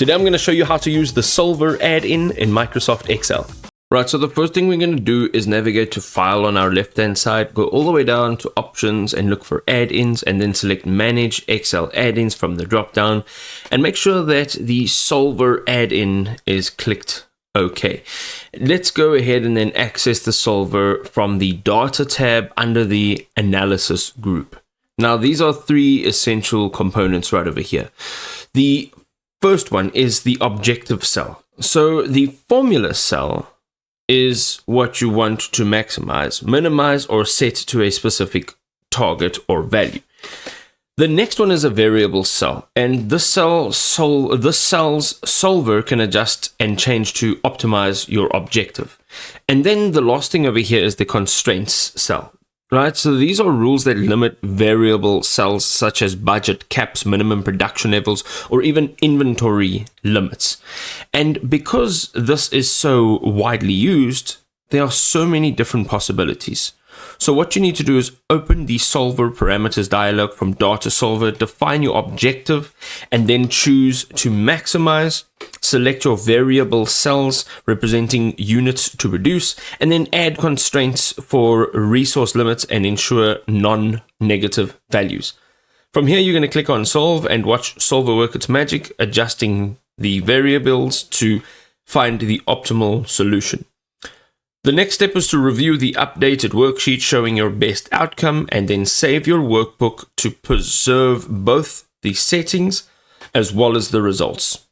Today I'm going to show you how to use the Solver add-in in Microsoft Excel. Right, so the first thing we're going to do is navigate to File on our left-hand side, go all the way down to Options and look for Add-ins, and then select Manage Excel Add-ins from the drop-down, and make sure that the Solver add-in is clicked OK. Let's go ahead and then access the Solver from the Data tab under the Analysis group. Now, these are three essential components right over here. The first one is the objective cell. So the formula cell is what you want to maximize, minimize, or set to a specific target or value. The next one is a variable cell, and this cell's solver can adjust and change to optimize your objective. And then the last thing over here is the constraints cell. Right, so these are rules that limit variable cells such as budget, caps, minimum production levels, or even inventory limits. And because this is so widely used, there are so many different possibilities. So what you need to do is open the Solver parameters dialog from Data Solver, define your objective, and then choose to maximize. Select your variable cells representing units to produce, and then add constraints for resource limits and ensure non-negative values. From here, you're going to click on Solve and watch Solver work its magic, adjusting the variables to find the optimal solution. The next step is to review the updated worksheet showing your best outcome, and then save your workbook to preserve both the settings as well as the results.